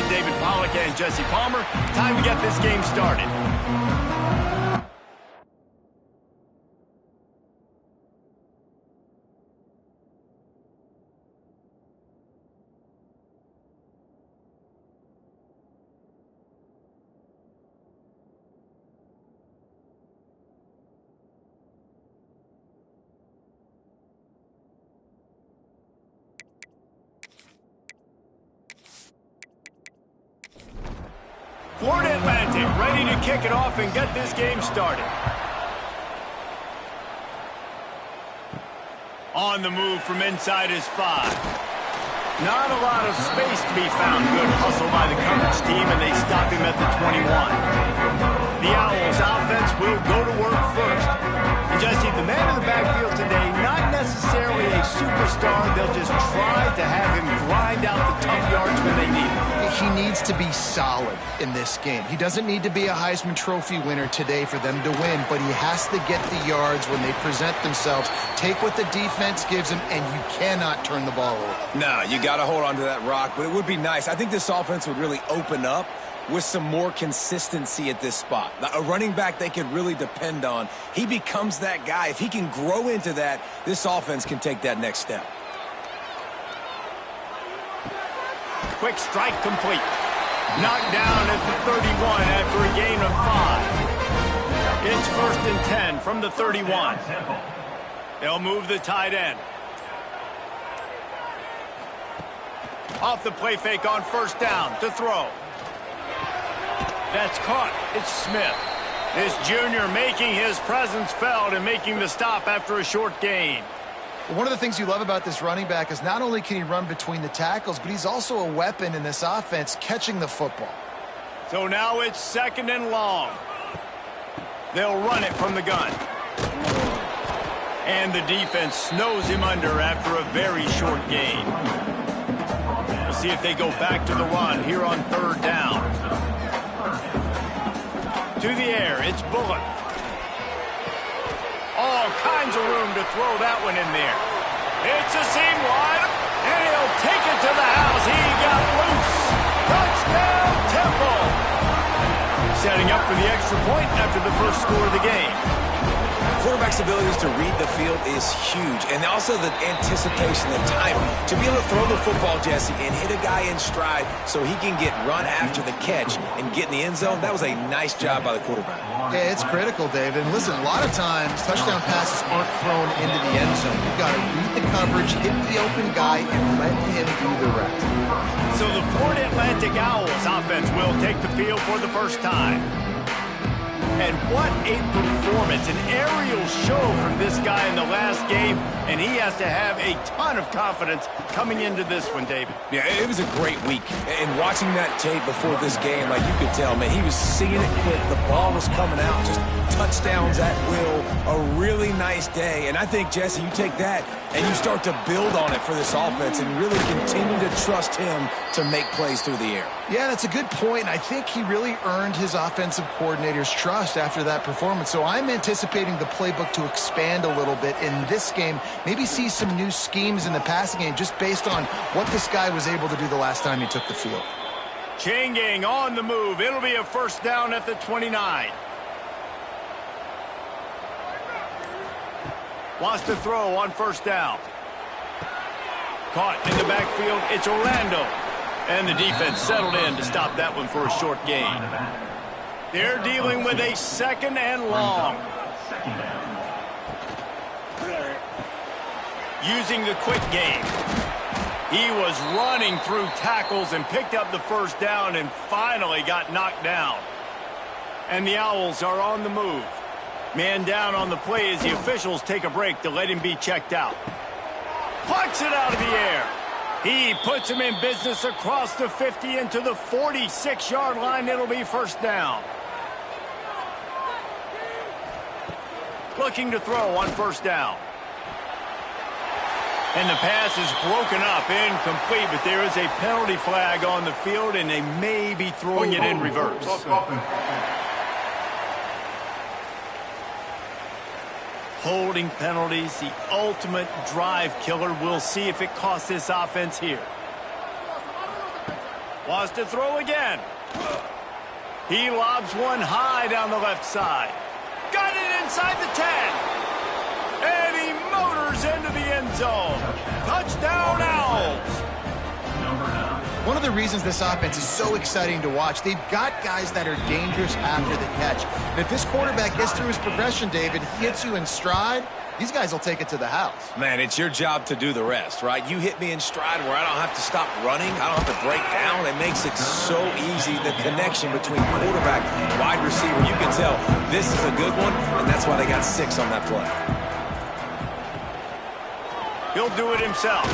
David Pollack and Jesse Palmer. Time to get this game started. Florida Atlantic ready to kick it off and get this game started. On the move from inside his 5. Not a lot of space to be found. Good hustle by the coverage team, and they stop him at the 21. The Owls offense will go to work first. And Jesse, the man in the backfield today, not necessarily a superstar. They'll just try to have him grind out the tough yards when they need him. He needs to be solid in this game. He doesn't need to be a Heisman Trophy winner today for them to win, but he has to get the yards when they present themselves. Take what the defense gives him, and you cannot turn the ball over. No, you got to hold on to that rock, but it would be nice. I think this offense would really open up with some more consistency at this spot. A running back they could really depend on. He becomes that guy. If he can grow into that, this offense can take that next step. Quick strike complete. Knocked down at the 31 after a gain of 5. It's 1st and 10 from the 31. They'll move the tight end. Off the play fake on 1st down to throw. That's caught. It's Smith. This junior making his presence felt and making the stop after a short gain. One of the things you love about this running back is not only can he run between the tackles, but he's also a weapon in this offense, catching the football. So now it's 2nd and long. They'll run it from the gun. And the defense snows him under after a very short gain. We'll see if they go back to the run here on 3rd down. To the air, it's Bullock. All kinds of room to throw that one in there. It's a seam wide, and he'll take it to the house. He got loose. Touchdown, Temple. Setting up for the extra point after the first score of the game. Quarterback's abilities to read the field is huge, and also the anticipation, the timing. To be able to throw the football, Jesse, and hit a guy in stride so he can get run after the catch and get in the end zone, that was a nice job by the quarterback. Yeah, it's critical, David. And listen, a lot of times touchdown passes aren't thrown into the end zone. You've got to read the coverage, hit the open guy, and let him do the rest. So the Florida Atlantic Owls offense will take the field for the first time. And what a performance, an aerial show from this guy in the last game, and he has to have a ton of confidence coming into this one, David. Yeah, it was a great week. And watching that tape before this game, like you could tell, man, he was seeing it quick. The ball was coming out, just touchdowns at will. A really nice day. And I think, Jesse, you take that and you start to build on it for this offense and really continue to trust him to make plays through the air. Yeah, that's a good point. I think he really earned his offensive coordinator's trust after that performance. So I'm anticipating the playbook to expand a little bit in this game. Maybe see some new schemes in the passing game just based on what this guy was able to do the last time he took the field. Chain gang on the move. It'll be a 1st down at the 29. Wants to throw on 1st down. Caught in the backfield. It's Orlando. And the defense settled in to stop that one for a short gain. They're dealing with a 2nd and long. Using the quick game. He was running through tackles and picked up the 1st down and finally got knocked down. And the Owls are on the move. Man down on the play as the officials take a break to let him be checked out. Plucks it out of the air. He puts him in business across the 50 into the 46-yard line. It'll be 1st down. Looking to throw on 1st down. And the pass is broken up, incomplete, but there is a penalty flag on the field, and they may be throwing it in reverse. Holding penalties, the ultimate drive killer. We'll see if it costs this offense here. Wants to throw again. He lobs one high down the left side. Got it inside the 10. And he motors into the end zone. Touchdown, Owls. One of the reasons this offense is so exciting to watch, they've got guys that are dangerous after the catch. And if this quarterback gets through his progression, David, hits you in stride, these guys will take it to the house. Man, it's your job to do the rest, right? You hit me in stride where I don't have to stop running. I don't have to break down. It makes it so easy, the connection between quarterback and wide receiver. You can tell this is a good one, and that's why they got 6 on that play. He'll do it himself.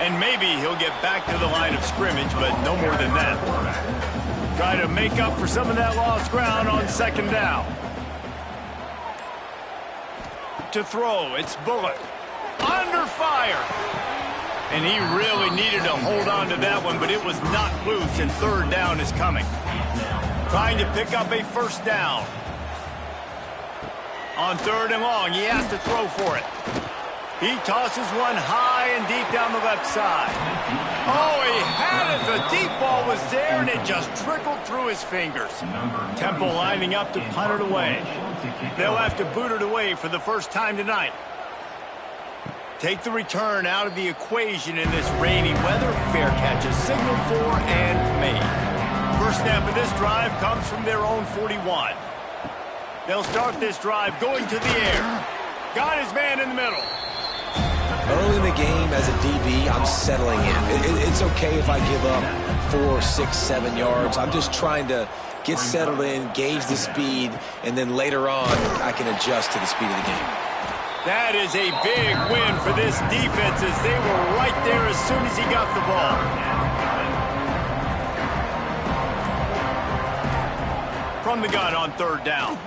And maybe he'll get back to the line of scrimmage, but no more than that. Try to make up for some of that lost ground on second down. To throw, it's Bullock. Under fire. And he really needed to hold on to that one, but it was knocked loose, and third down is coming. Trying to pick up a first down. On third and long, he has to throw for it. He tosses one high and deep down the left side. Oh, he had it. The deep ball was there, and it just trickled through his fingers. Temple lining up to punt it away. They'll have to boot it away for the first time tonight. Take the return out of the equation in this rainy weather. Fair catch is signaled for and made. First snap of this drive comes from their own 41. They'll start this drive going to the air. Got his man in the middle. Early in the game, as a DB, I'm settling in. It's okay if I give up 4, 6, 7 yards. I'm just trying to get settled in, gauge the speed, and then later on, I can adjust to the speed of the game. That is a big win for this defense, as they were right there as soon as he got the ball. From the gun on third down.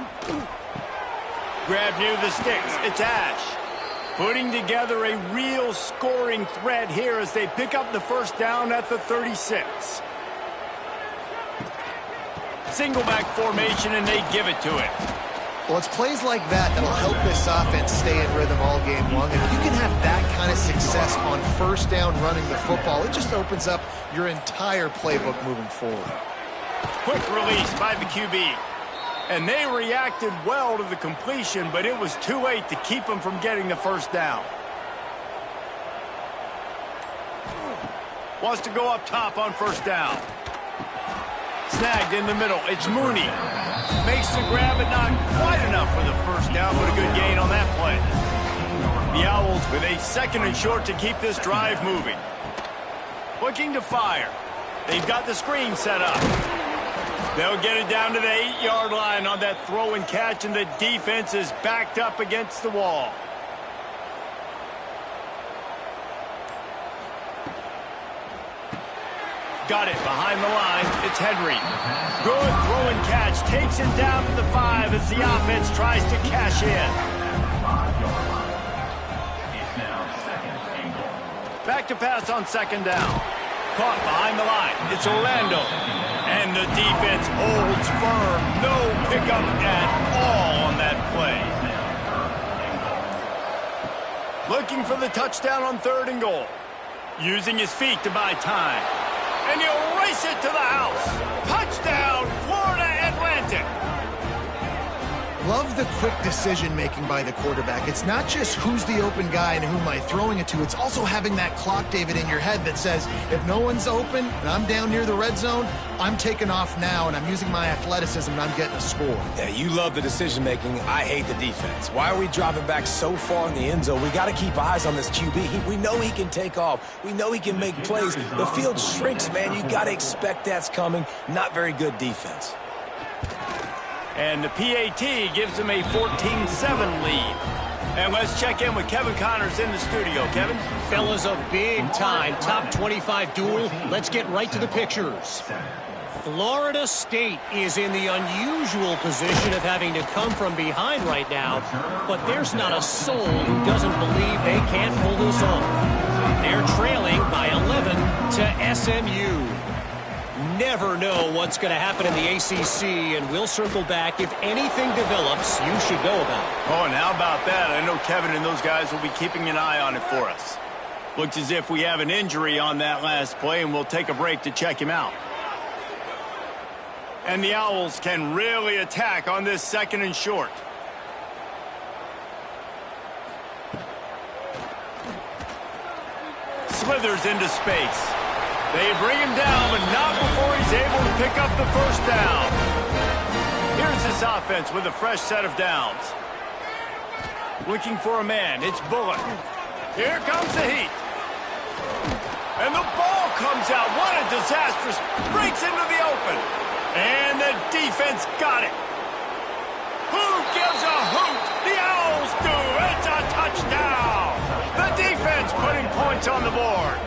Grab near the sticks. It's Ash. Putting together a real scoring threat here as they pick up the first down at the 36. Single back formation, and they give it to it. Well, it's plays like that that'll help this offense stay in rhythm all game long. If you can have that kind of success on first down running the football, it just opens up your entire playbook moving forward. Quick release by the QB. And they reacted well to the completion, but it was too late to keep them from getting the first down. Wants to go up top on first down. Snagged in the middle. It's Mooney. Makes the grab, but not quite enough for the first down, but a good gain on that play. The Owls with a second and short to keep this drive moving. Looking to fire. They've got the screen set up. They'll get it down to the 8-yard line on that throw and catch, and the defense is backed up against the wall. Got it behind the line. It's Henry. Good throw and catch. Takes him down to the 5 as the offense tries to cash in. Back to pass on second down. Caught behind the line. It's Orlando. And the defense holds firm. No pickup at all on that play. Looking for the touchdown on third and goal. Using his feet to buy time. And he'll race it to the house. Touchdown, Florida Atlantic. Love the quick decision-making by the quarterback. It's not just who's the open guy and who am I throwing it to. It's also having that clock, David, in your head that says, if no one's open and I'm down near the red zone, I'm taking off now, and I'm using my athleticism, and I'm getting a score. Yeah, you love the decision-making. I hate the defense. Why are we dropping back so far in the end zone? We got to keep eyes on this QB. We know he can take off. We know he can make plays. The field shrinks, man. You got to expect that's coming. Not very good defense. And the PAT gives them a 14-7 lead. And let's check in with Kevin Connors in the studio. Kevin? Fellas, a big-time top 25 duel. Let's get right to the pictures. Florida State is in the unusual position of having to come from behind right now, but there's not a soul who doesn't believe they can't pull this off. They're trailing by 11 to SMU. Never know what's going to happen in the ACC, and we'll circle back if anything develops you should know about. Oh, and how about that? I know Kevin and those guys will be keeping an eye on it for us. Looks as if we have an injury on that last play, and we'll take a break to check him out. And the Owls can really attack on this 2nd and short. Slithers into space. They bring him down, but not before he's able to pick up the first down. Here's this offense with a fresh set of downs. Looking for a man. It's Bullock. Here comes the heat. And the ball comes out. What a disastrous. Breaks into the open. And the defense got it. Who gives a hoot? The Owls do. It's a touchdown. The defense putting points on the board.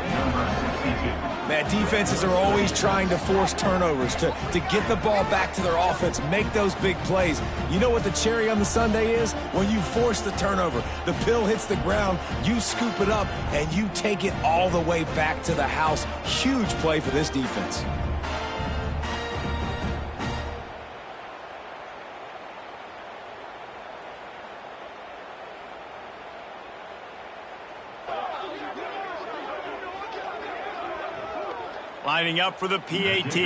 Man, defenses are always trying to force turnovers, to get the ball back to their offense, make those big plays. You know what the cherry on the sundae is? When you force the turnover, the pill hits the ground, you scoop it up, and you take it all the way back to the house. Huge play for this defense. Lining up for the PAT.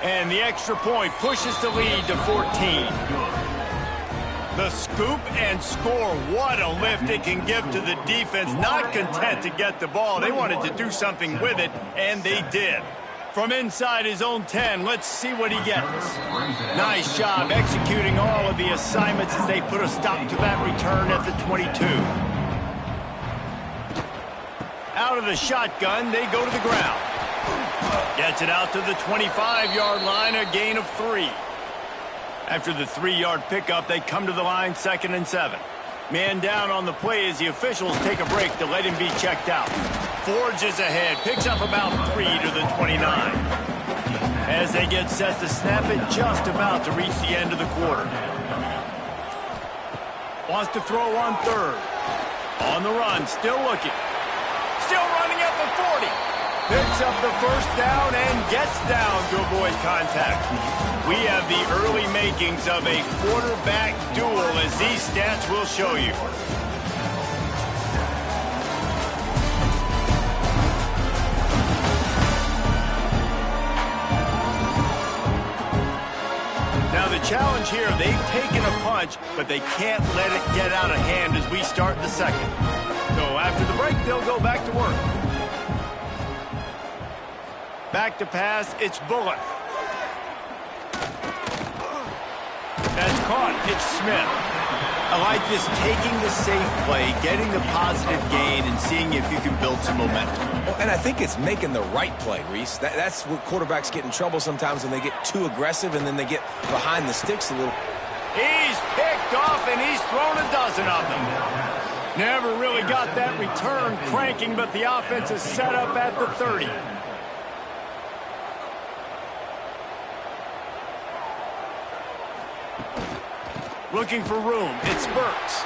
And the extra point pushes the lead to 14. The scoop and score. What a lift it can give to the defense. Not content to get the ball. They wanted to do something with it, and they did. From inside his own 10, let's see what he gets. Nice job executing all of the assignments as they put a stop to that return at the 22. Out of the shotgun, they go to the ground. Gets it out to the 25-yard line, a gain of 3. After the 3-yard pickup, they come to the line, 2nd and 7. Man down on the play as the officials take a break to let him be checked out. Forges ahead, picks up about 3 to the 29. As they get set to snap it, just about to reach the end of the quarter. Wants to throw on 3rd. On the run, still looking. Still running at the 40. Picks up the first down and gets down to avoid contact. We have the early makings of a quarterback duel, as these stats will show you. Now the challenge here, they've taken a punch, but they can't let it get out of hand as we start the 2nd. So after the break, they'll go back to work. Back to pass, it's Bullock. That's caught, it's Smith. I like this, taking the safe play, getting the positive gain, and seeing if you can build some momentum. Well, and I think it's making the right play, Reese. That's where quarterbacks get in trouble sometimes, when they get too aggressive and then they get behind the sticks a little. He's picked off, and he's thrown a dozen of them. Never really got that return cranking, but the offense is set up at the 30. Looking for room, it's Burks.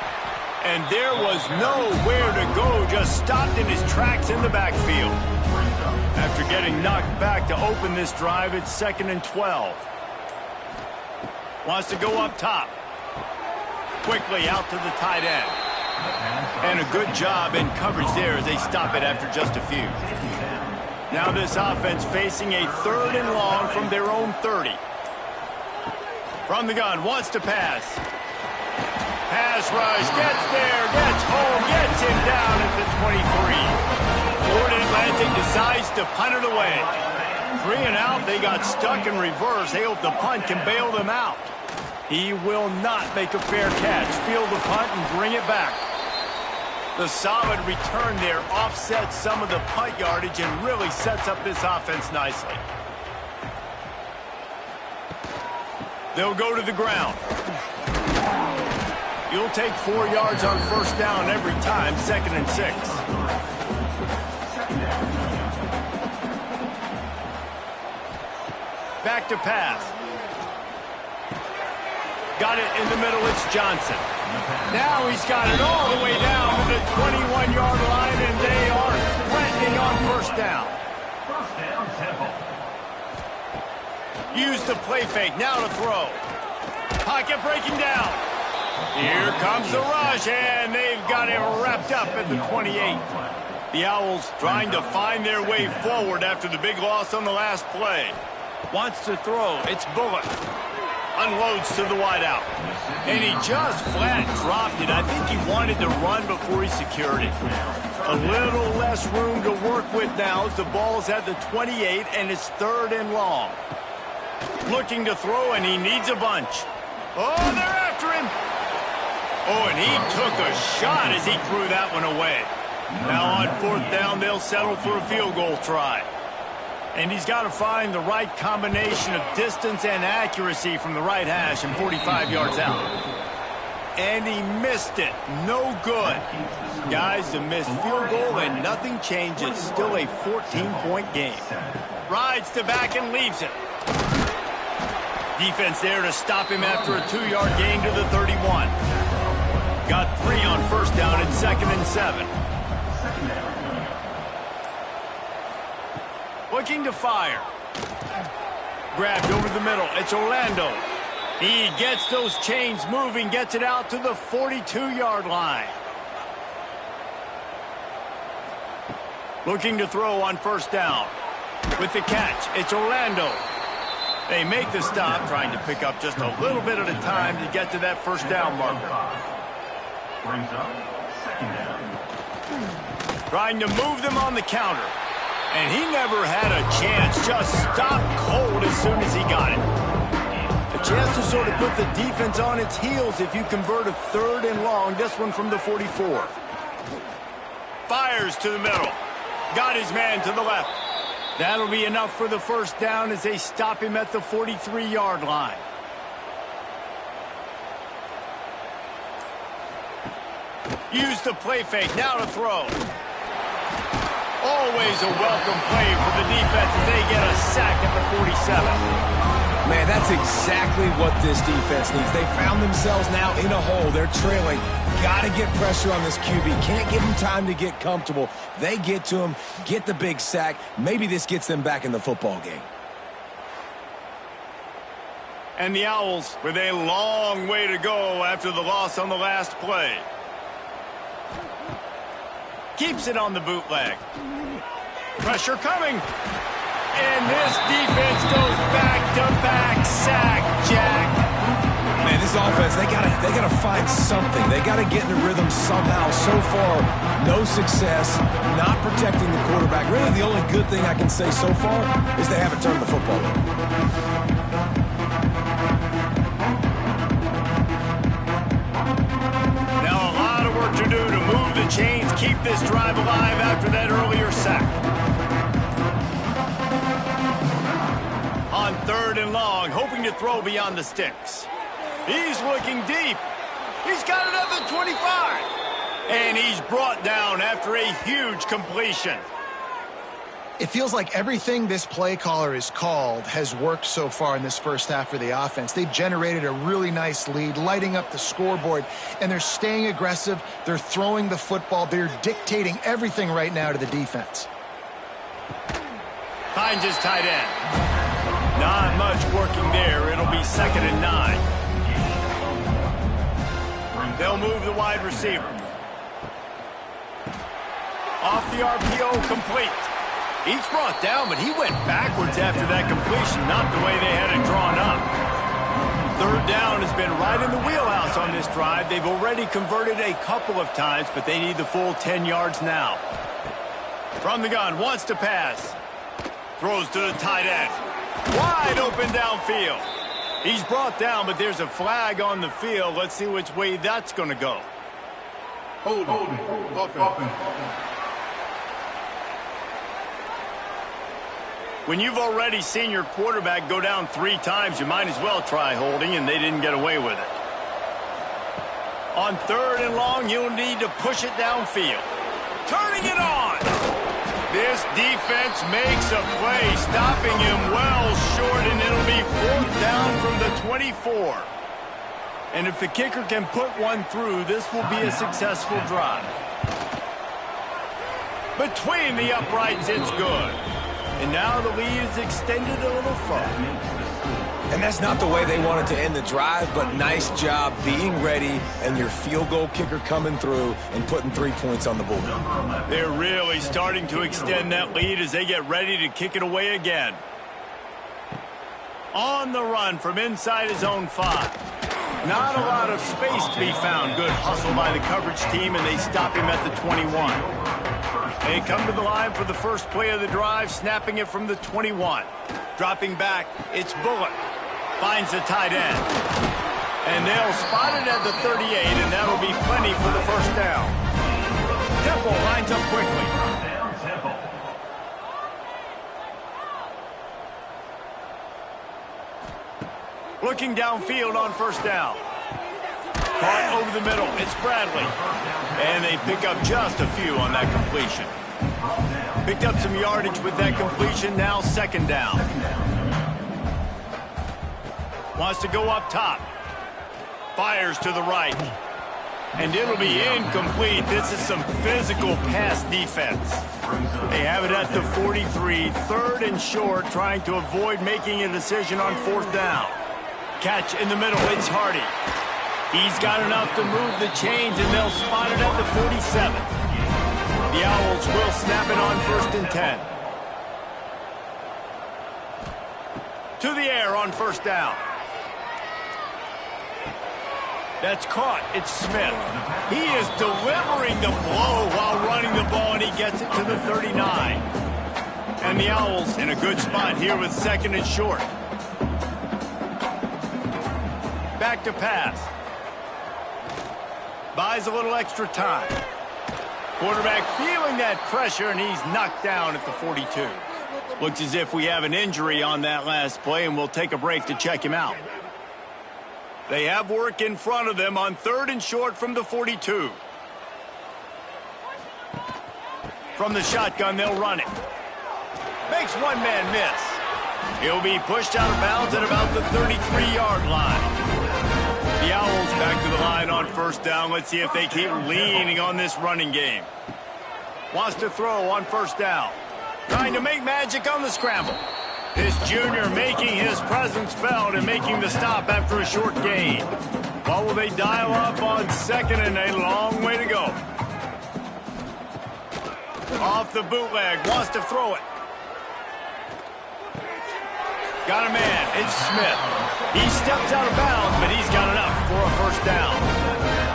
And there was nowhere to go, just stopped in his tracks in the backfield. After getting knocked back to open this drive, it's 2nd and 12. Wants to go up top. Quickly out to the tight end. And a good job in coverage there as they stop it after just a few. Now this offense facing a 3rd and long from their own 30. From the gun, wants to pass. Pass rush, gets there, gets home, gets him down at the 23. Florida Atlantic decides to punt it away. 3 and out, they got stuck in reverse. They hope the punt can bail them out. He will not make a fair catch. Field the punt and bring it back. The solid return there offsets some of the punt yardage and really sets up this offense nicely. They'll go to the ground. You'll take 4 yards on first down every time, 2nd and 6. Back to pass. Got it in the middle, it's Johnson. Now he's got it all the way down to the 21-yard line, and they are threatening on first down. First down, Temple. Use the play fake, now to throw. Pocket breaking down. Here comes the rush, and they've got him wrapped up at the 28. The Owls trying to find their way forward after the big loss on the last play. Wants to throw. It's Bullock. Unloads to the wideout. And he just flat dropped it. I think he wanted to run before he secured it. A little less room to work with now as the ball's at the 28 and it's 3rd and long. Looking to throw, and he needs a bunch. Oh, they're after him. Oh, and he took a shot as he threw that one away. Now on 4th down, they'll settle for a field goal try. And he's got to find the right combination of distance and accuracy from the right hash and 45 yards out. And he missed it. No good. Guys, a missed field goal and nothing changes. Still a 14-point game. Rides to back and leaves it. Defense there to stop him after a 2-yard gain to the 31. Got 3 on 1st down and 2nd and 7. Looking to fire. Grabbed over the middle. It's Orlando. He gets those chains moving, gets it out to the 42-yard line. Looking to throw on 1st down. With the catch, it's Orlando. They make the stop, trying to pick up just a little bit at a time to get to that 1st down marker. Brings up 2nd down. Trying to move them on the counter. And he never had a chance, just stopped cold as soon as he got it. A chance to sort of put the defense on its heels if you convert a 3rd and long, this one from the 44. Fires to the middle. Got his man to the left. That'll be enough for the 1st down as they stop him at the 43-yard line. Use the play fake, now to throw. Always a welcome play for the defense as they get a sack at the 47. Man, that's exactly what this defense needs. They found themselves now in a hole. They're trailing. Got to get pressure on this QB. Can't give him time to get comfortable. They get to him, get the big sack. Maybe this gets them back in the football game. And the Owls with a long way to go after the loss on the last play. Keeps it on the bootleg. Pressure coming. And this defense goes back-to-back sack, Jack. Man, this offense, they gotta find something. They gotta get in the rhythm somehow. So far, no success, not protecting the quarterback. Really, the only good thing I can say so far is they haven't turned the football over. Now a lot of work to do to move the chains, keep this drive alive after that earlier sack. On 3rd and long, hoping to throw beyond the sticks. He's looking deep. He's got it at the 25. And he's brought down after a huge completion. It feels like everything this play caller has called has worked so far in this 1st half for the offense. They've generated a really nice lead, lighting up the scoreboard, and they're staying aggressive. They're throwing the football. They're dictating everything right now to the defense. Finds his tight end. Not much working there. It'll be 2nd and 9. They'll move the wide receiver. Off the RPO, complete. He's brought down, but he went backwards after that completion, not the way they had it drawn up. 3rd down has been right in the wheelhouse on this drive. They've already converted a couple of times, but they need the full 10 yards now. From the gun, wants to pass. Throws to the tight end. Wide open downfield. He's brought down, but there's a flag on the field. Let's see which way that's going to go. Hold. When you've already seen your quarterback go down 3 times, you might as well try holding, and they didn't get away with it. On 3rd and long, you'll need to push it downfield. Turning it on. This defense makes a play, stopping him well short, and it'll be 4th down from the 24. And if the kicker can put one through, this will be a successful drive. Between the uprights, it's good. And now the lead is extended a little further. And that's not the way they wanted to end the drive, but nice job being ready and your field goal kicker coming through and putting 3 points on the board. They're really starting to extend that lead as they get ready to kick it away again. On the run from inside his own 5. Not a lot of space to be found. Good hustle by the coverage team, and they stop him at the 21. They come to the line for the first play of the drive, snapping it from the 21. Dropping back, it's Bullock. Finds the tight end. And they'll spot it at the 38, and that'll be plenty for the first down. Temple lines up quickly. Looking downfield on first down. Caught over the middle. It's Bradley. And they pick up just a few on that completion. Picked up some yardage with that completion. Now second down. Wants to go up top. Fires to the right. And it'll be incomplete. This is some physical pass defense. They have it at the 43. Third and short, trying to avoid making a decision on fourth down. Catch in the middle. It's Hardy. He's got enough to move the chains, and they'll spot it at the 47. The Owls will snap it on 1st and 10. To the air on first down. That's caught. It's Smith. He is delivering the blow while running the ball, and he gets it to the 39. And the Owls in a good spot here with second and short. Back to pass. Buys a little extra time. Quarterback feeling that pressure, and he's knocked down at the 42. Looks as if we have an injury on that last play, and we'll take a break to check him out. They have work in front of them on 3rd and short from the 42. From the shotgun, they'll run it. Makes one man miss. He'll be pushed out of bounds at about the 33-yard line. The Owls back to the line on first down. Let's see if they keep leaning on this running game. Wants to throw on first down. Trying to make magic on the scramble. This junior making his presence felt and making the stop after a short gain. What will they dial up on second, and a long way to go. Off the bootleg. Wants to throw it. Got a man. It's Smith. He steps out of bounds, but he's got enough for a first down.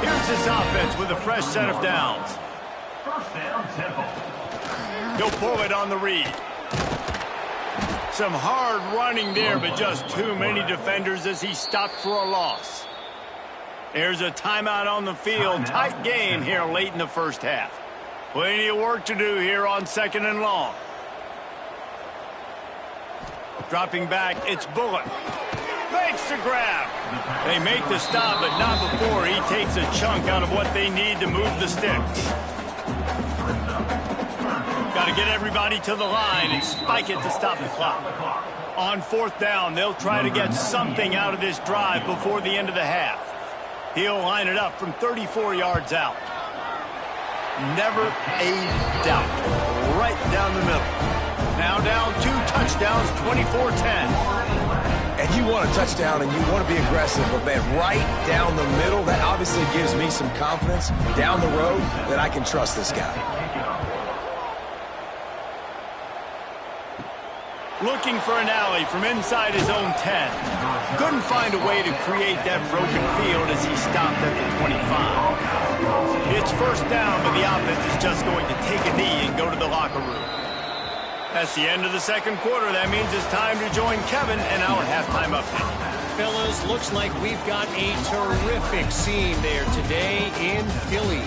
Here's this offense with a fresh set of downs. First down, Temple. He'll pull it on the read. Some hard running there, but just too many defenders as he stopped for a loss. There's a timeout on the field. Tight game here late in the first half. Plenty of work to do here on second and long. Dropping back, it's Bullock. Makes the grab. They make the stop, but not before he takes a chunk out of what they need to move the sticks. Got to get everybody to the line and spike it to stop the clock. On fourth down, they'll try to get something out of this drive before the end of the half. He'll line it up from 34 yards out. Never a doubt. Right down the middle. Now down 2 touchdowns, 24-10. And you want a touchdown and you want to be aggressive, but man, right down the middle, that obviously gives me some confidence down the road that I can trust this guy. Looking for an alley from inside his own 10. Couldn't find a way to create that broken field as he stopped at the 25. It's first down, but the offense is just going to take a knee and go to the locker room. That's the end of the second quarter. That means it's time to join Kevin and our halftime update. Fellas, looks like we've got a terrific scene there today in Philly.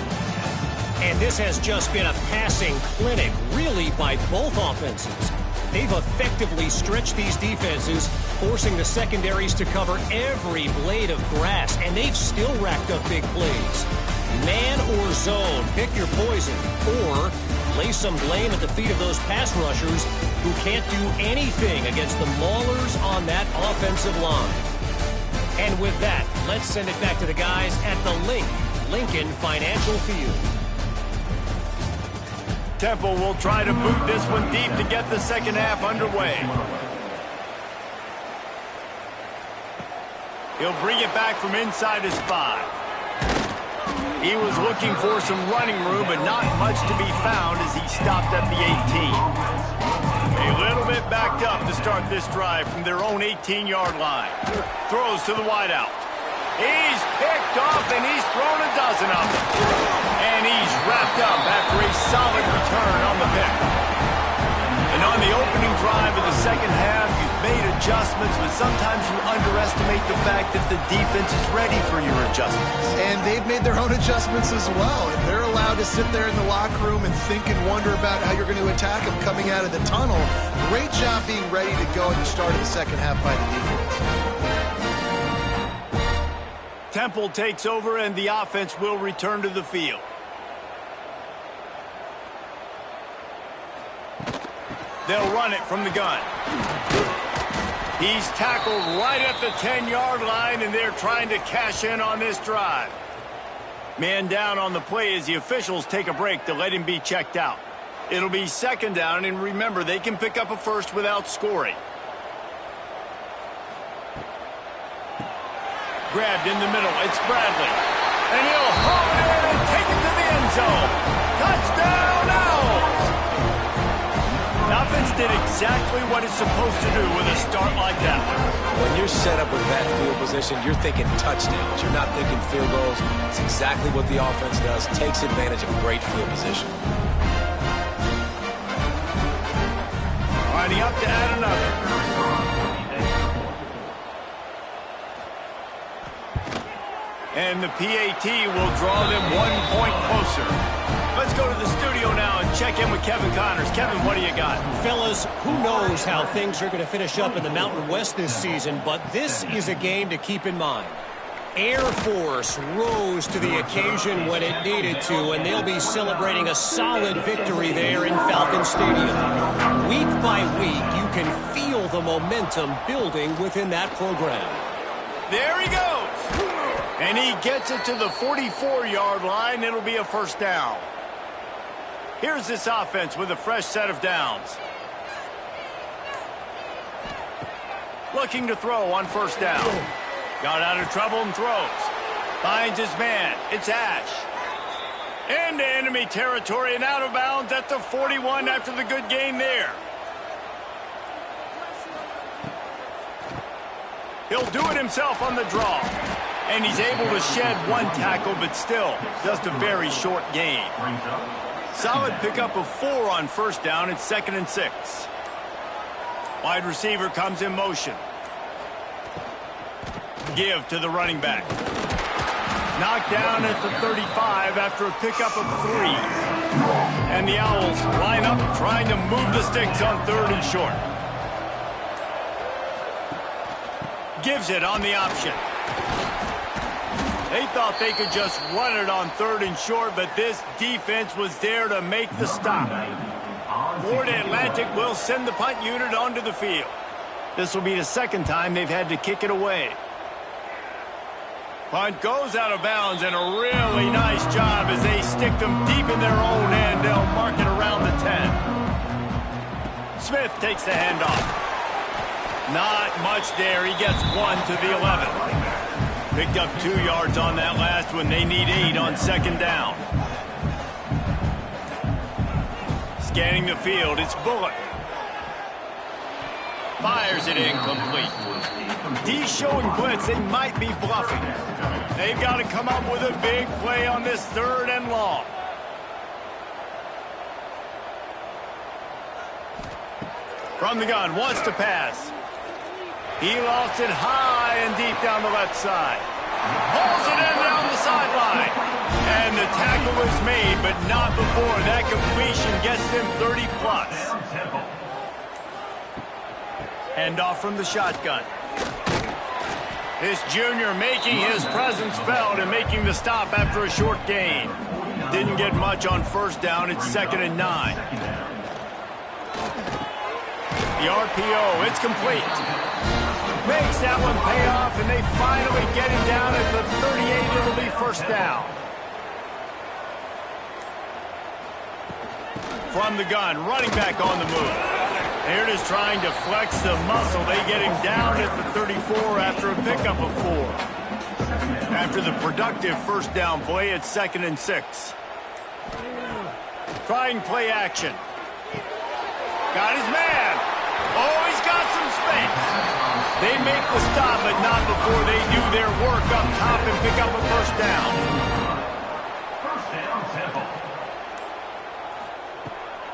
And this has just been a passing clinic, really, by both offenses. They've effectively stretched these defenses, forcing the secondaries to cover every blade of grass, and they've still racked up big plays. Man or zone, pick your poison, or lay some blame at the feet of those pass rushers who can't do anything against the maulers on that offensive line. And with that, let's send it back to the guys at the Lincoln Financial Field. Temple will try to boot this one deep to get the second half underway. He'll bring it back from inside his 5. He was looking for some running room, but not much to be found as he stopped at the 18. A little bit backed up to start this drive from their own 18-yard line. Throws to the wideout. He's picked off, and he's thrown a dozen of them. And he's wrapped up after a solid return on the pick. And on the opening drive of the second half, you've made adjustments, but sometimes you underestimate the fact that the defense is ready for your adjustments. And they've made their own adjustments as well. If they're allowed to sit there in the locker room and think and wonder about how you're going to attack them coming out of the tunnel, great job being ready to go at the start of the second half by the defense. Temple takes over, and the offense will return to the field. They'll run it from the gun. He's tackled right at the 10-yard line, and they're trying to cash in on this drive. Man down on the play as the officials take a break to let him be checked out. It'll be second down, and remember, they can pick up a first without scoring. Grabbed in the middle. It's Bradley. And he'll haul it in and take it to the end zone. Touchdown, Owls! The offense did exactly what it's supposed to do with a start like that one. When you're set up with that field position, you're thinking touchdowns. You're not thinking field goals. It's exactly what the offense does. Takes advantage of a great field position. Lining up to add another. And the PAT will draw them 1 point closer. Let's go to the studio now and check in with Kevin Connors. Kevin, what do you got? Fellas, who knows how things are going to finish up in the Mountain West this season, but this is a game to keep in mind. Air Force rose to the occasion when it needed to, and they'll be celebrating a solid victory there in Falcon Stadium. Week by week, you can feel the momentum building within that program. There he goes. And he gets it to the 44-yard line. It'll be a first down. Here's this offense with a fresh set of downs. Looking to throw on first down. Got out of trouble and throws. Finds his man. It's Ash. Into enemy territory and out of bounds at the 41 after the good gain there. He'll do it himself on the draw. And he's able to shed one tackle, but still just a very short gain. Solid pickup of 4 on first down. It's 2nd and 6. Wide receiver comes in motion. Give to the running back. Knocked down at the 35 after a pickup of 3. And the Owls line up trying to move the sticks on 3rd and short. Gives it on the option. They thought they could just run it on 3rd and short, but this defense was there to make the stop. Florida Atlantic will send the punt unit onto the field. This will be the second time they've had to kick it away. Punt goes out of bounds, and a really nice job as they stick them deep in their own end. They'll mark it around the 10. Smith takes the handoff. Not much there. He gets 1 to the 11. Picked up 2 yards on that last one. They need 8 on 2nd down. Scanning the field, it's Bullock. Fires it incomplete. D showing blitz, they might be bluffing. They've got to come up with a big play on this 3rd and long. From the gun, wants to pass. He lost it high and deep down the left side. Pulls it in down the sideline. And the tackle is made, but not before that completion gets them 30+. Handoff from the shotgun. This junior making his presence felt and making the stop after a short gain. Didn't get much on first down. It's 2nd and 9. The RPO, it's complete. Makes that one pay off, and they finally get him down at the 38. It'll be first down. From the gun, running back on the move. They're just trying to flex the muscle. They get him down at the 34 after a pickup of 4. After the productive first down play, it's 2nd and 6. Trying play action. Got his man. Oh, he's got some space. They make the stop, but not before they do their work up top and pick up a first down. First down, Temple.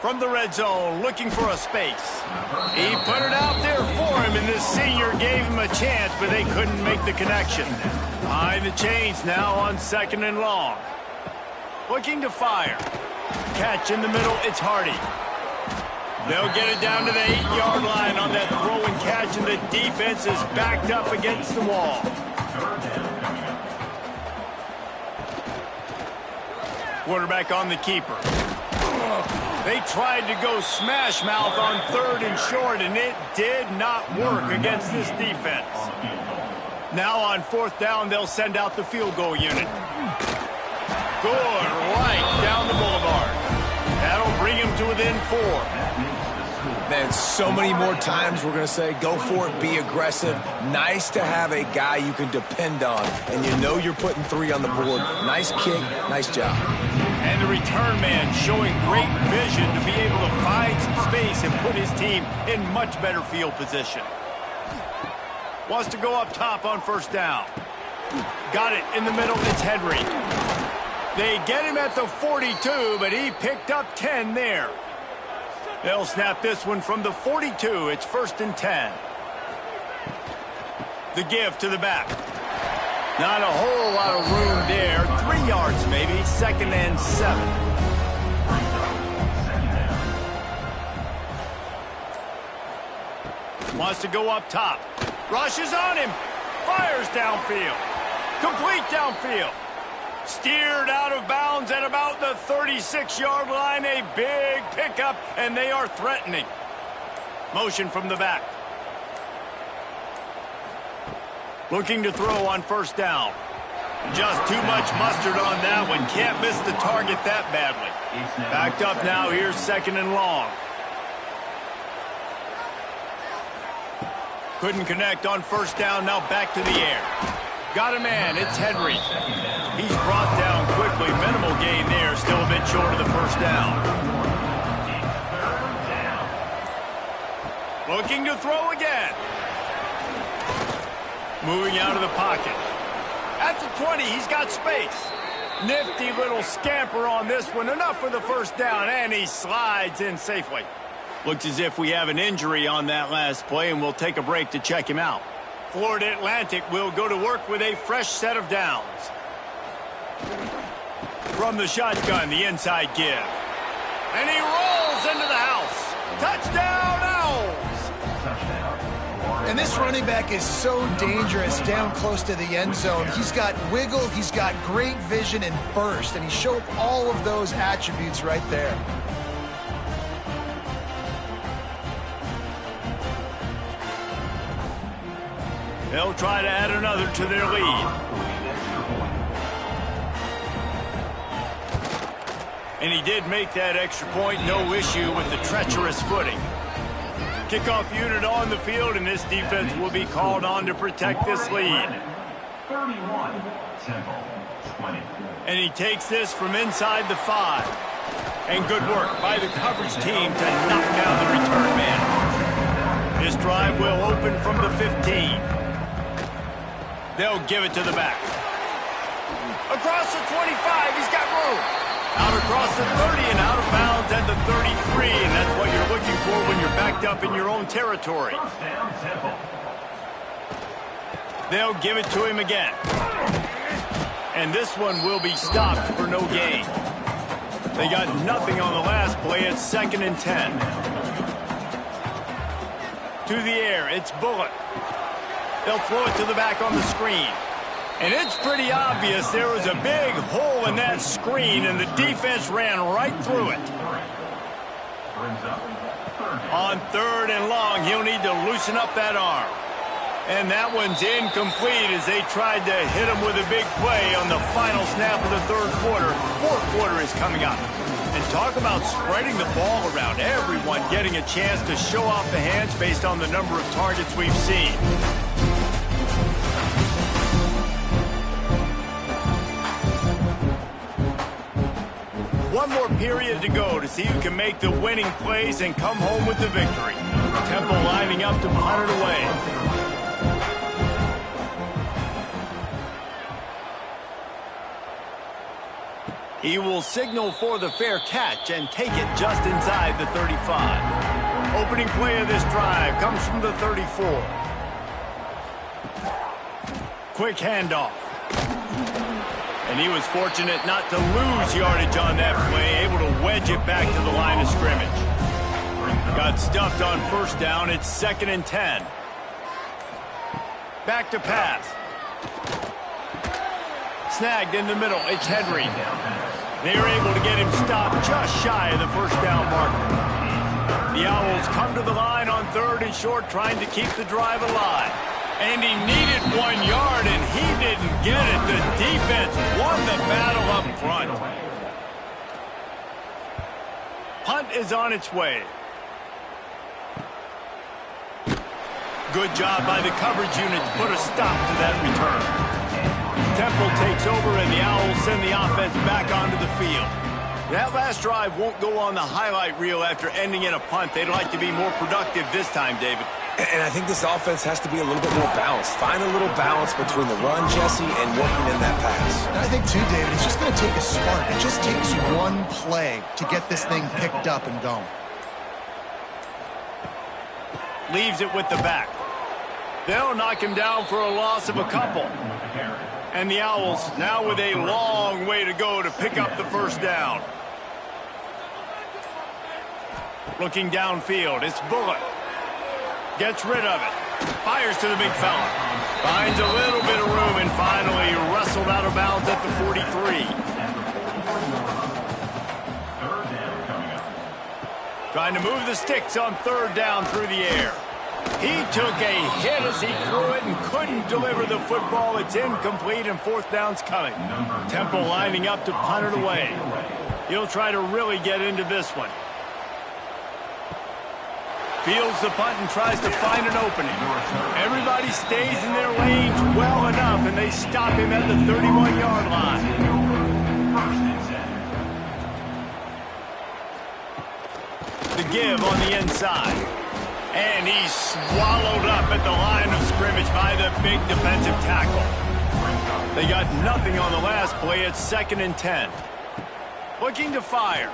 From the red zone, looking for a space. He put it out there for him, and this senior gave him a chance, but they couldn't make the connection. Behind the chains now on 2nd and long. Looking to fire. Catch in the middle, it's Hardy. They'll get it down to the 8-yard line on that throw and catch, and the defense is backed up against the wall. Quarterback on the keeper. They tried to go smash mouth on 3rd and short, and it did not work against this defense. Now on 4th down, they'll send out the field goal unit. Good, right down the boulevard. That'll bring him to within 4. Man, so many more times we're going to say, go for it, be aggressive. Nice to have a guy you can depend on, and you know you're putting 3 on the board. Nice kick, nice job. And the return man showing great vision to be able to find some space and put his team in much better field position. Wants to go up top on 1st down. Got it in the middle, it's Henry. They get him at the 42, but he picked up 10 there. They'll snap this one from the 42. It's 1st and 10. The give to the back. Not a whole lot of room there. 3 yards maybe. 2nd and 7. Wants to go up top. Rushes on him. Fires downfield. Complete downfield. Steered out of bounds at about the 36-yard line. A big pickup, and they are threatening. Motion from the back. Looking to throw on 1st down. Just too much mustard on that one. Can't miss the target that badly. Backed up now. Here's 2nd and long. Couldn't connect on 1st down. Now back to the air. Got a man. It's Henry. He's brought down quickly. Minimal gain there. Still a bit short of the 1st down. Looking to throw again. Moving out of the pocket. At the 20, he's got space. Nifty little scamper on this one. Enough for the 1st down, and he slides in safely. Looks as if we have an injury on that last play, and we'll take a break to check him out. Florida Atlantic will go to work with a fresh set of downs. From the shotgun, the inside give. And he rolls into the house. Touchdown, Owls! And this running back is so dangerous down close to the end zone. He's got wiggle, he's got great vision and burst, and he showed all of those attributes right there. They'll try to add another to their lead. And he did make that extra point, no issue with the treacherous footing. Kickoff unit on the field, and this defense will be called on to protect this lead. 31, Temple, 20. And he takes this from inside the 5. And good work by the coverage team to knock down the return man. This drive will open from the 15. They'll give it to the back. Across the 25, he's got room. Out across the 30 and out of bounds at the 33, and that's what you're looking for when you're backed up in your own territory. First down, Temple. They'll give it to him again. And this one will be stopped for no gain. They got nothing on the last play. It's 2nd and 10. To the air, it's Bullock. They'll throw it to the back on the screen. And it's pretty obvious there was a big hole in that screen, and the defense ran right through it. On 3rd and long, he'll need to loosen up that arm. And that one's incomplete as they tried to hit him with a big play on the final snap of the 3rd quarter. 4th quarter is coming up. And talk about spreading the ball around. Everyone everyone getting a chance to show off the hands based on the number of targets we've seen. One more period to go to see who can make the winning plays and come home with the victory. Temple lining up to punt it away. He will signal for the fair catch and take it just inside the 35. Opening play of this drive comes from the 34. Quick handoff. And he was fortunate not to lose yardage on that play, able to wedge it back to the line of scrimmage. Got stuffed on first down. It's 2nd and 10. Back to pass. Snagged in the middle. It's Henry. They are able to get him stopped just shy of the first down marker. The Owls come to the line on 3rd and short, trying to keep the drive alive. And he needed 1 yard, and he didn't get it. The defense won the battle up front. Punt is on its way. Good job by the coverage unit to put a stop to that return. Temple takes over, and the Owls send the offense back onto the field. That last drive won't go on the highlight reel after ending in a punt. They'd like to be more productive this time, David. And I think this offense has to be a little bit more balanced. Find a little balance between the run, Jesse, and working in that pass. And I think, too, David, it's just going to take a spark. It just takes one play to get this thing picked up and going. Leaves it with the back. They'll knock him down for a loss of a couple. And the Owls now with a long way to go to pick up the first down. Looking downfield, it's Bullock. Gets rid of it. Fires to the big fella. Finds a little bit of room and finally wrestled out of bounds at the 43. Trying to move the sticks on 3rd down through the air. He took a hit as he threw it and couldn't deliver the football. It's incomplete and 4th down's coming. Temple lining up to punt it away. He'll try to really get into this one. Fields the punt and tries to find an opening. Everybody stays in their lanes well enough, and they stop him at the 31-yard line. The give on the inside. And he's swallowed up at the line of scrimmage by the big defensive tackle. They got nothing on the last play. It's 2nd and 10. Looking to fire.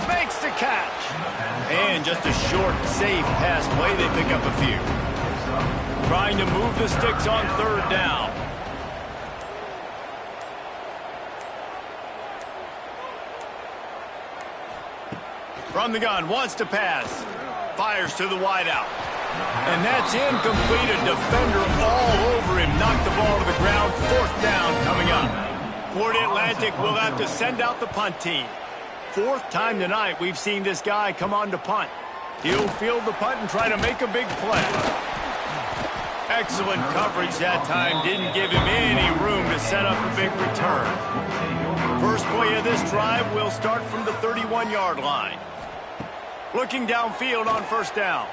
Makes the catch. And just a short, safe pass play. They pick up a few. Trying to move the sticks on 3rd down. From the gun, wants to pass. Fires to the wideout. And that's incomplete. A defender all over him. Knocked the ball to the ground. 4th down coming up. Florida Atlantic will have to send out the punt team. 4th time tonight we've seen this guy come on to punt. He'll field the punt and try to make a big play. Excellent coverage that time. Didn't give him any room to set up a big return. First play of this drive will start from the 31-yard line. Looking downfield on 1st down.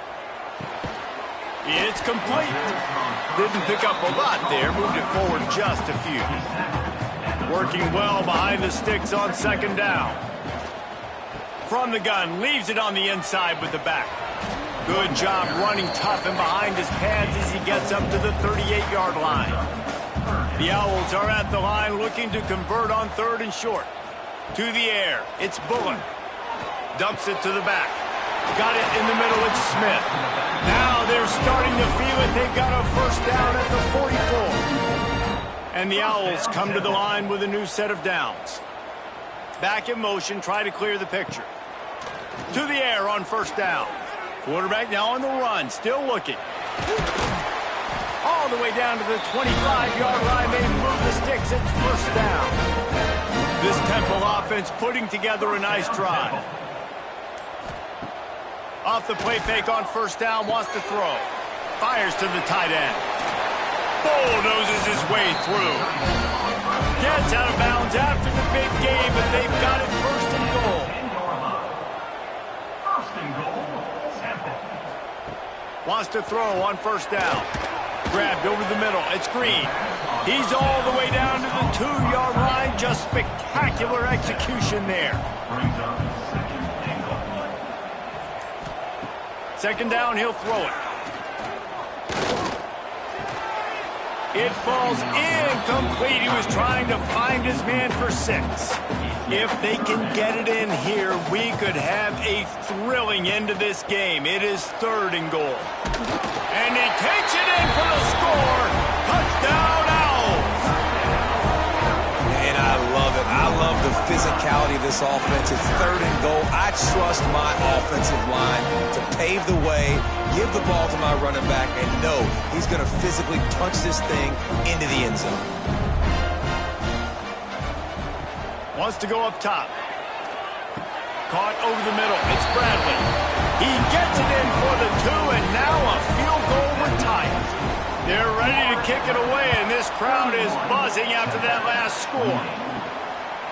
It's complete. Didn't pick up a lot there. Moved it forward just a few. Working well behind the sticks on 2nd down. From the gun, leaves it on the inside with the back. Good job running tough and behind his pads as he gets up to the 38-yard line. The Owls are at the line looking to convert on 3rd and short. To the air, it's Bullock. Dumps it to the back. Got it in the middle, it's Smith. Now they're starting to feel it. They've got a first down at the 44. And the Owls come to the line with a new set of downs. Back in motion, try to clear the picture. To the air on 1st down. Quarterback now on the run, still looking. All the way down to the 25-yard line. They move the sticks, it's 1st down. This Temple offense putting together a nice drive. Off the play fake on 1st down, wants to throw. Fires to the tight end. Bulldozes his way through. Gets out of bounds after the big game, but they've got it 1st and goal. and goal, Temple. Wants to throw on first down. Grabbed over the middle. It's Green. He's all the way down to the 2-yard line. Just spectacular execution there. Brings up the second and goal. Second down, he'll throw it. It falls incomplete. He was trying to find his man for 6. If they can get it in here, we could have a thrilling end to this game. It is 3rd and goal. And he takes it in for the score. Touchdown, Owls. And I love it. I love the physicality of this offense. It's 3rd and goal. I trust my offensive line to pave the way, give the ball to my running back, and know he's going to physically punch this thing into the end zone. Wants to go up top. Caught over the middle. It's Bradley. He gets it in for the 2, and now a field goal with time. They're ready to kick it away, and this crowd is buzzing after that last score.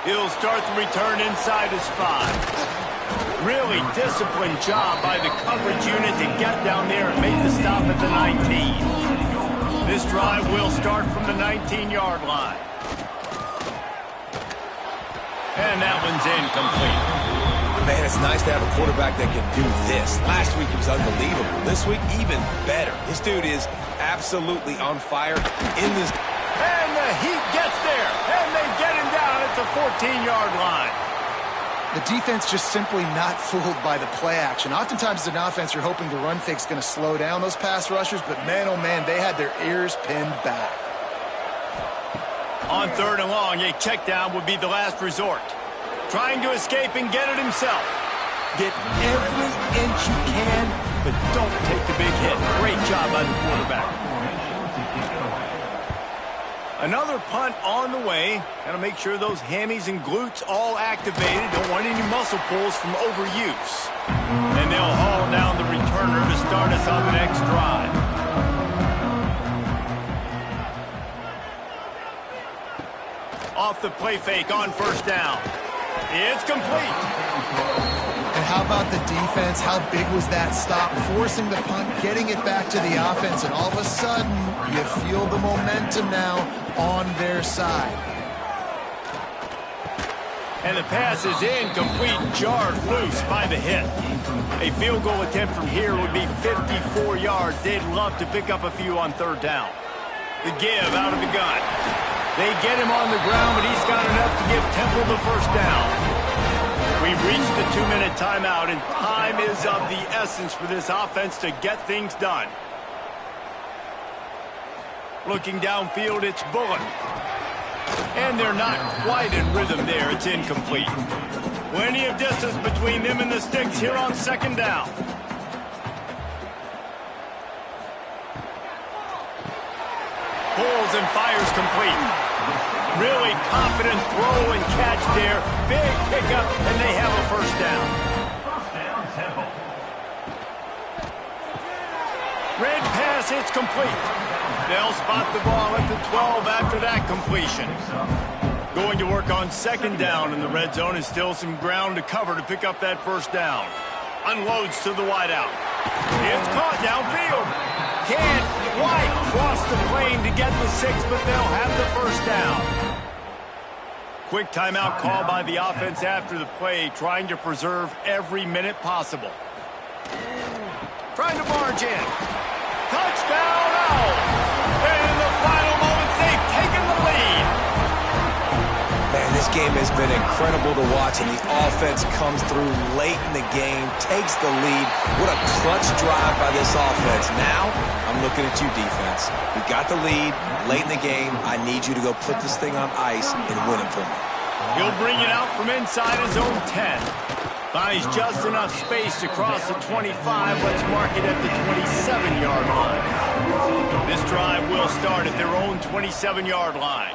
He'll start the return inside his 5. Really disciplined job by the coverage unit to get down there and make the stop at the 19. This drive will start from the 19-yard line. And that one's incomplete. Man, it's nice to have a quarterback that can do this. Last week he was unbelievable. This week, even better. This dude is absolutely on fire in this. And the Heat gets there. And they get him down at the 14-yard line. The defense just simply not fooled by the play action. Oftentimes as an offense, you're hoping the run fake's going to slow down those pass rushers, but man, oh man, they had their ears pinned back. On 3rd and long, a check down would be the last resort. Trying to escape and get it himself. Get every inch you can, but don't take the big hit. Great job by the quarterback. Another punt on the way. Got to make sure those hammies and glutes all activated. Don't want any muscle pulls from overuse. And they'll haul down the returner to start us on the next drive. Off the play fake on first down. It's complete. And how about the defense? How big was that stop? Forcing the punt, getting it back to the offense, and all of a sudden, you feel the momentum now on their side. And the pass is incomplete, jarred loose by the hit. A field goal attempt from here would be 54 yards. They'd love to pick up a few on 3rd down. The give out of the gun. They get him on the ground, but he's got enough to give Temple the first down. We've reached the 2-minute timeout, and time is of the essence for this offense to get things done. Looking downfield, it's Bullock. And they're not quite in rhythm there. It's incomplete. Plenty of distance between them and the sticks here on 2nd down. Pulls and fires complete. Really confident throw and catch there. Big pickup, and they have a first down. First down, Temple. Red pass, it's complete. They'll spot the ball at the 12 after that completion. Going to work on 2nd down in the red zone, and still some ground to cover to pick up that first down. Unloads to the wideout. It's caught downfield. Can't quite cross the plane to get the 6, but they'll have the first down. Quick timeout call by the offense after the play, trying to preserve every minute possible. Trying to barge in. Touchdown, Owls! And in the final moments, they've taken the lead. Man, this game has been incredible to watch, and the offense comes through late in the game, takes the lead. What a clutch drive by this offense. Now, I'm looking at you, defense. We got the lead late in the game. I need you to go put this thing on ice and win it for me. He'll bring it out from inside his own 10. Finds just enough space to cross the 25. Let's mark it at the 27-yard line. This drive will start at their own 27-yard line.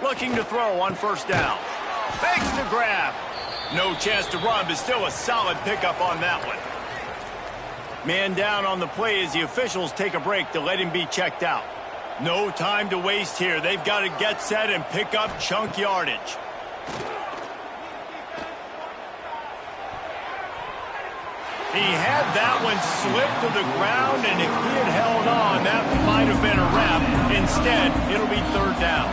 Looking to throw on first down. Fakes to grab. No chance to run, but still a solid pickup on that one. Man down on the play as the officials take a break to let him be checked out. No time to waste here. They've got to get set and pick up chunk yardage. He had that one slip to the ground, and if he had held on, that might have been a wrap. Instead, it'll be third down.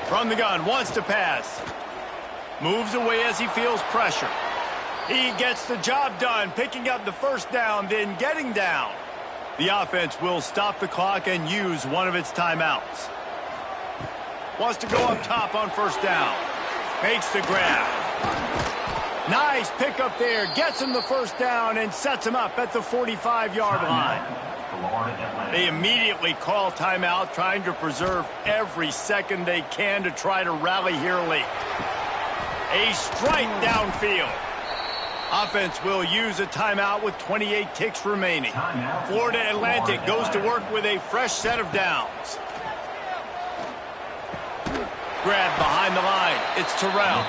From the gun, wants to pass. Moves away as he feels pressure. He gets the job done, picking up the first down, then getting down. The offense will stop the clock and use one of its timeouts. Wants to go up top on first down. Makes the grab. Nice pickup there. Gets him the first down and sets him up at the 45-yard line. They immediately call timeout, trying to preserve every second they can to try to rally here late. A strike downfield. Offense will use a timeout with 28 ticks remaining. Florida Atlantic goes to work with a fresh set of downs. Grab behind the line. It's Terrell.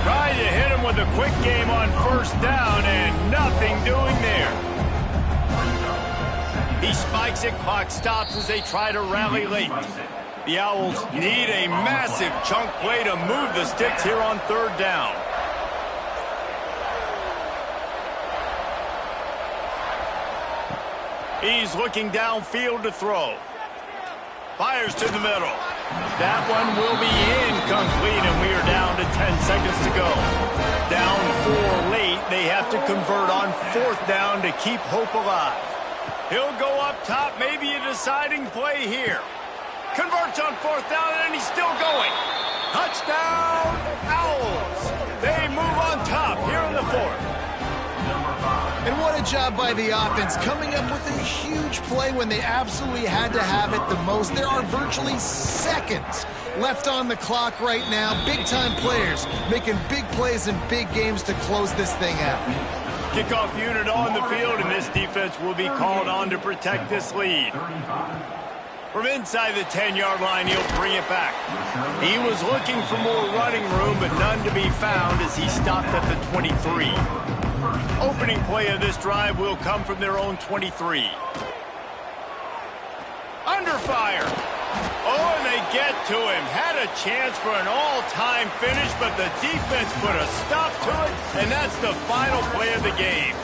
Trying to hit him with a quick game on first down, and nothing doing there. He spikes it. Clock stops as they try to rally late. The Owls need a massive chunk play to move the sticks here on third down. He's looking downfield to throw. Fires to the middle. That one will be incomplete, and we are down to 10 seconds to go. Down 4 late. They have to convert on fourth down to keep hope alive. He'll go up top, maybe a deciding play here. Converts on fourth down, and he's still going. Touchdown, Owls. They move on top here in the fourth. And what a job by the offense, coming up with a huge play when they absolutely had to have it the most. There are virtually seconds left on the clock right now. Big-time players making big plays in big games to close this thing out. Kickoff unit on the field, and this defense will be called on to protect this lead. From inside the 10-yard line, he'll bring it back. He was looking for more running room, but none to be found as he stopped at the 23. Opening play of this drive will come from their own 23. Under fire. Oh, and they get to him. Had a chance for an all-time finish, but the defense put a stop to it, and that's the final play of the game.